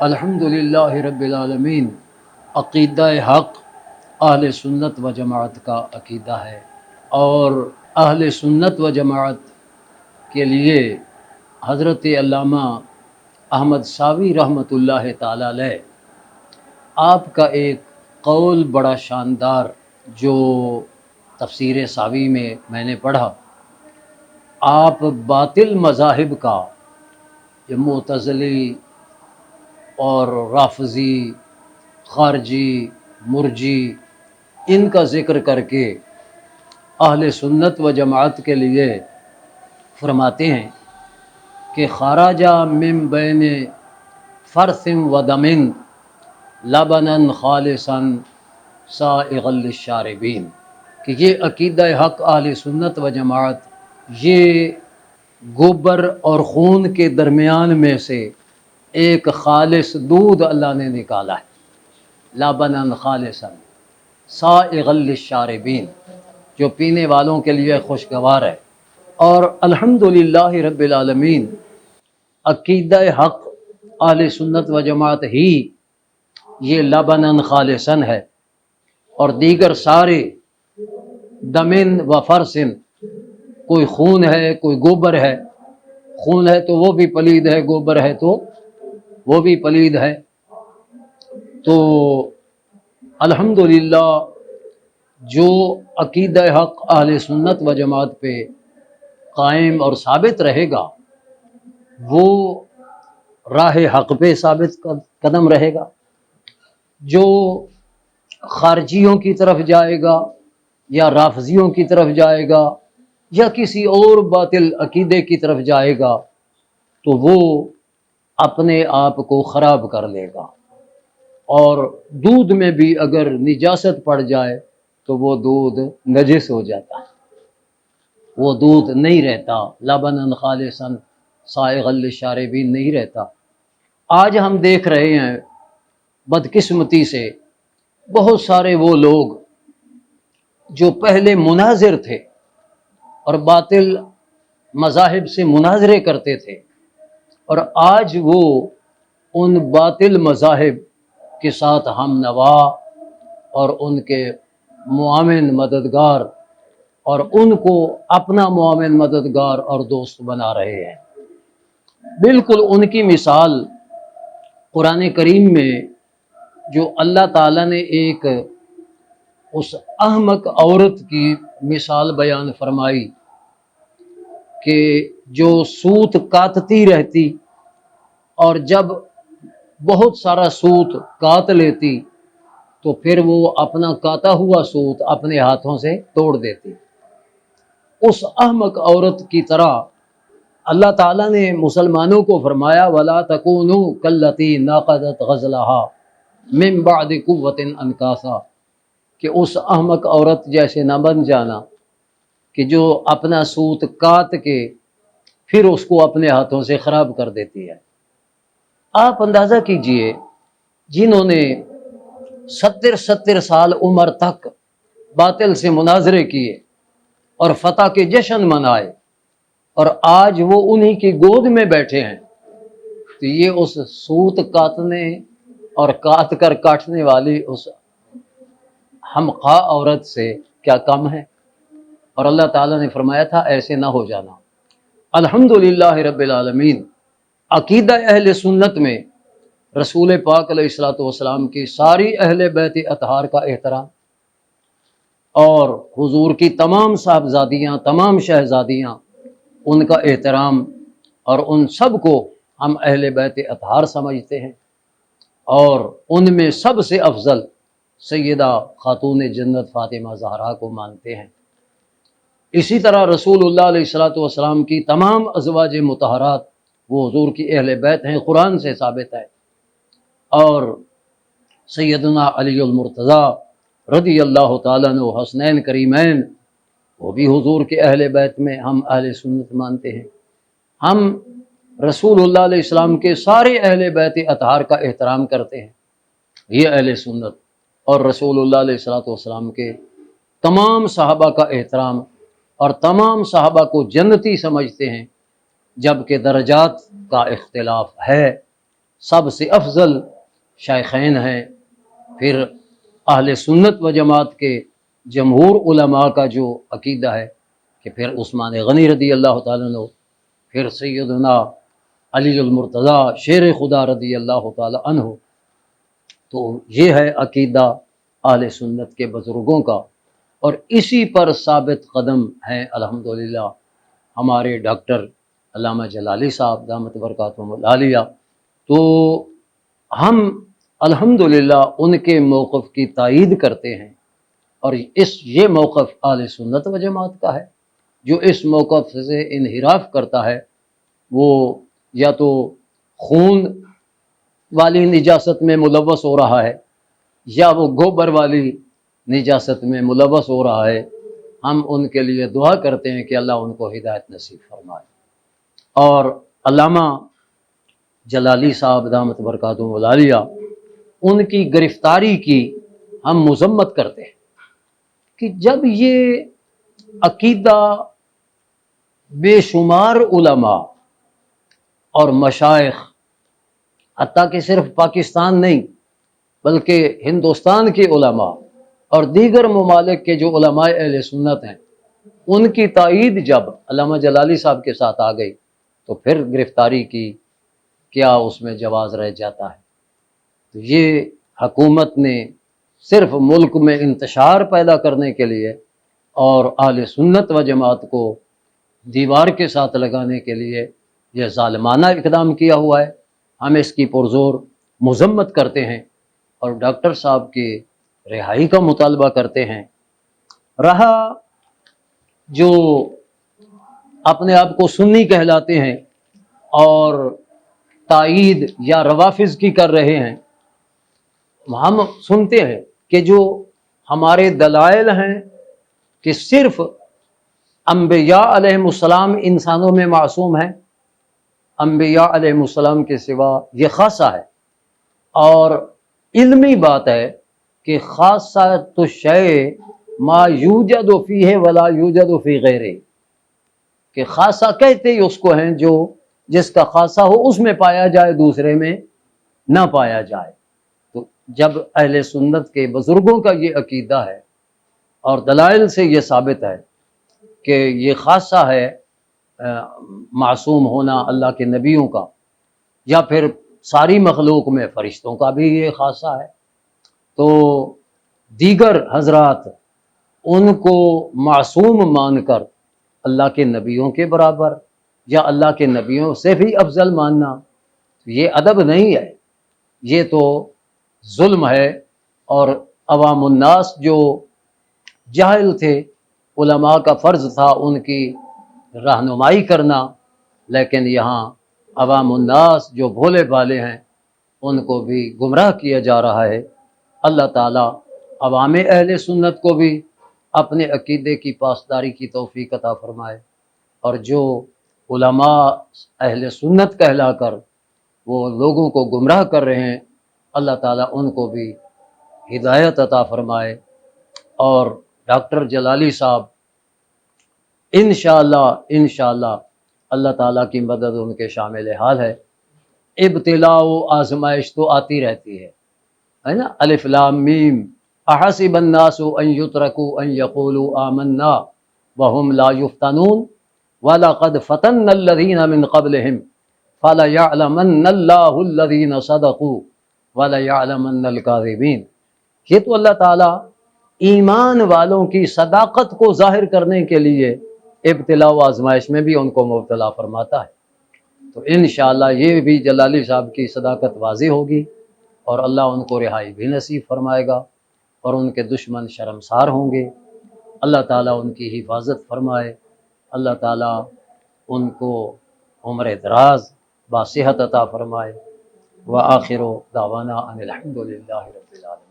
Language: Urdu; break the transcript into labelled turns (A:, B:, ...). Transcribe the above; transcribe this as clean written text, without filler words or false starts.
A: الحمدللہ رب العالمین۔ عقیدہ حق اہل سنت و جماعت کا عقیدہ ہے، اور اہل سنت و جماعت کے لیے حضرت علامہ احمد ساوی رحمۃ اللہ تعالی علیہ آپ کا ایک قول بڑا شاندار جو تفسیر ساوی میں نے پڑھا، آپ باطل مذاہب کا، یہ معتزلی اور رافضی، خارجی، مرجی، ان کا ذکر کر کے اہل سنت و جماعت کے لیے فرماتے ہیں کہ خراجہ من بین فرث و دمن لبنا خالصا سائغا للشاربین، کہ یہ عقیدہ حق اہل سنت و جماعت یہ گوبر اور خون کے درمیان میں سے ایک خالص دودھ اللہ نے نکالا ہے، لبنا خالصا سائغا للشاربین، جو پینے والوں کے لیے خوشگوار ہے۔ اور الحمدللہ رب العالمین، عقیدہ حق اہل سنت و جماعت ہی یہ لبنن خالصن ہے، اور دیگر سارے دمن و فرسن، کوئی خون ہے کوئی گوبر ہے، خون ہے تو وہ بھی پلید ہے، گوبر ہے تو وہ بھی پلید ہے۔ تو الحمدللہ جو عقیدہ حق اہل سنت و جماعت پہ قائم اور ثابت رہے گا وہ راہ حق پہ ثابت قدم رہے گا۔ جو خارجیوں کی طرف جائے گا یا رافضیوں کی طرف جائے گا یا کسی اور باطل عقیدے کی طرف جائے گا تو وہ اپنے آپ کو خراب کر لے گا، اور دودھ میں بھی اگر نجاست پڑ جائے تو وہ دودھ نجس ہو جاتا ہے، وہ دودھ نہیں رہتا، لبنا خالصا سائغا للشاربین نہیں رہتا۔ آج ہم دیکھ رہے ہیں بدقسمتی سے بہت سارے وہ لوگ جو پہلے مناظر تھے اور باطل مذاہب سے مناظرے کرتے تھے، اور آج وہ ان باطل مذاہب کے ساتھ ہم نوا اور ان کے معاون مددگار اور ان کو اپنا معاون مددگار اور دوست بنا رہے ہیں۔ بالکل ان کی مثال قرآن کریم میں جو اللہ تعالیٰ نے ایک اس احمق عورت کی مثال بیان فرمائی کہ جو سوت کاٹتی رہتی اور جب بہت سارا سوت کاٹ لیتی تو پھر وہ اپنا کاٹا ہوا سوت اپنے ہاتھوں سے توڑ دیتی، اس احمق عورت کی طرح اللہ تعالیٰ نے مسلمانوں کو فرمایا وَلَا تَكُونُوا كَالَّتِي نَقَضَتْ غَزْلَهَا مِن بَعْدِ قُوَّةٍ أَنْكَاثًا، کہ اس احمق عورت جیسے نہ بن جانا کہ جو اپنا سوت کاٹ کے پھر اس کو اپنے ہاتھوں سے خراب کر دیتی ہے۔ آپ اندازہ کیجئے جنہوں نے 70 سال عمر تک باطل سے مناظرے کیے اور فتح کے جشن منائے، اور آج وہ انہی کی گود میں بیٹھے ہیں، تو یہ اس سوت کاٹنے اور کاٹ کر کاٹنے والی اس ہمخواہ عورت سے کیا کم ہے؟ اور اللہ تعالیٰ نے فرمایا تھا ایسے نہ ہو جانا۔ الحمدللہ رب العالمین، عقیدہ اہل سنت میں رسول پاک علیہ الصلوۃ والسلام کی ساری اہل بیت اطہار کا احترام، اور حضور کی تمام صاحبزادیاں، تمام شہزادیاں، ان کا احترام، اور ان سب کو ہم اہل بیت اطہار سمجھتے ہیں، اور ان میں سب سے افضل سیدہ خاتون جنت فاطمہ زہرا کو مانتے ہیں۔ اسی طرح رسول اللہ علیہ الصلوۃ والسلام کی تمام ازواج مطہرات وہ حضور کی اہل بیت ہیں، قرآن سے ثابت ہے، اور سیدنا علی المرتضیٰ رضی اللہ تعالیٰ عنہ حسنین کریمین وہ بھی حضور کے اہل بیت میں ہم اہل سنت مانتے ہیں۔ ہم رسول اللہ علیہ السلام کے سارے اہل بیت اطہار کا احترام کرتے ہیں، یہ اہل سنت، اور رسول اللہ علیہ الصلوۃ والسلام کے تمام صحابہ کا احترام، اور تمام صحابہ کو جنتی سمجھتے ہیں، جبکہ درجات کا اختلاف ہے۔ سب سے افضل شیخین ہیں۔ پھر اہل سنت و جماعت کے جمہور علماء کا جو عقیدہ ہے کہ پھر عثمان غنی رضی اللہ تعالیٰ عنہ، پھر سیدنا علی المرتضیٰ شیر خدا رضی اللہ تعالیٰ عنہ، تو یہ ہے عقیدہ اہل سنت کے بزرگوں کا، اور اسی پر ثابت قدم ہیں الحمدللہ ہمارے ڈاکٹر علامہ جلالی صاحب دامت برکاتہم العالیہ۔ تو ہم الحمدللہ ان کے موقف کی تائید کرتے ہیں، اور یہ موقف اہل سنت و جماعت کا ہے۔ جو اس موقف سے انحراف کرتا ہے وہ یا تو خون والی نجاست میں ملوث ہو رہا ہے، یا وہ گوبر والی نجاست میں ملوث ہو رہا ہے۔ ہم ان کے لیے دعا کرتے ہیں کہ اللہ ان کو ہدایت نصیب فرمائے۔ اور علامہ جلالی صاحب دامت برکاتہم العالیہ، ان کی گرفتاری کی ہم مذمت کرتے ہیں کہ جب یہ عقیدہ بے شمار علماء اور مشائخ، حتیٰ کہ صرف پاکستان نہیں بلکہ ہندوستان کے علماء اور دیگر ممالک کے جو علماء اہل سنت ہیں، ان کی تائید جب علامہ جلالی صاحب کے ساتھ آ گئی تو پھر گرفتاری کی کیا اس میں جواز رہ جاتا ہے؟ تو یہ حکومت نے صرف ملک میں انتشار پیدا کرنے کے لیے اور اہل سنت و جماعت کو دیوار کے ساتھ لگانے کے لیے یہ ظالمانہ اقدام کیا ہوا ہے۔ ہم اس کی پرزور مذمت کرتے ہیں اور ڈاکٹر صاحب کی رہائی کا مطالبہ کرتے ہیں۔ رہا جو اپنے آپ کو سنی کہلاتے ہیں اور تائید یا روافظ کی کر رہے ہیں، ہم سنتے ہیں کہ جو ہمارے دلائل ہیں کہ صرف انبیاء علیہ السلام انسانوں میں معصوم ہیں، انبیاء علیہ السلام کے سوا یہ خاصہ ہے، اور علمی بات ہے کہ خاصہ تو شے ما یوجد فیہ ولا یوجد فی غیرہ، کہ خاصہ کہتے ہی اس کو ہیں جو جس کا خاصہ ہو اس میں پایا جائے، دوسرے میں نہ پایا جائے۔ تو جب اہل سنت کے بزرگوں کا یہ عقیدہ ہے اور دلائل سے یہ ثابت ہے کہ یہ خاصہ ہے معصوم ہونا اللہ کے نبیوں کا، یا پھر ساری مخلوق میں فرشتوں کا بھی یہ خاصہ ہے، تو دیگر حضرات ان کو معصوم مان کر اللہ کے نبیوں کے برابر یا اللہ کے نبیوں سے بھی افضل ماننا، یہ ادب نہیں ہے، یہ تو ظلم ہے۔ اور عوام الناس جو جاہل تھے، علماء کا فرض تھا ان کی رہنمائی کرنا، لیکن یہاں عوام الناس جو بھولے بھالے ہیں ان کو بھی گمراہ کیا جا رہا ہے۔ اللہ تعالیٰ عوام اہل سنت کو بھی اپنے عقیدے کی پاسداری کی توفیق عطا فرمائے، اور جو علماء اہل سنت کہلا کر وہ لوگوں کو گمراہ کر رہے ہیں، اللہ تعالیٰ ان کو بھی ہدایت عطا فرمائے۔ اور ڈاکٹر جلالی صاحب انشاءاللہ اللہ تعالیٰ کی مدد ان کے شامل حال ہے۔ ابتلاء و آزمائش تو آتی رہتی ہے نا، الف لام میم، احسب الناس ان یترکوا ان یقولوا آمنا وهم لا یفتنون وَلَقَدْ فَتَنَّ الَّذِينَ مِنْ قَبْلِهِمْ فَلَيَعْلَمَنَّ اللَّهُ الَّذِينَ صَدَقُوا وَلَيَعْلَمَنَّ الْكَاذِبِينَ۔ یہ تو اللہ تعالیٰ ایمان والوں کی صداقت کو ظاہر کرنے کے لیے ابتلاء و آزمائش میں بھی ان کو مبتلا فرماتا ہے۔ تو انشاءاللہ یہ بھی جلالی صاحب کی صداقت واضح ہوگی، اور اللہ ان کو رہائی بھی نصیب فرمائے گا، اور ان کے دشمن شرمسار ہوں گے۔ اللہ تعالیٰ ان کی حفاظت فرمائے، اللہ تعالیٰ ان کو عمر دراز با صحت عطا فرمائے۔ وآخر دعوانا ان الحمد للہ رب العالمین۔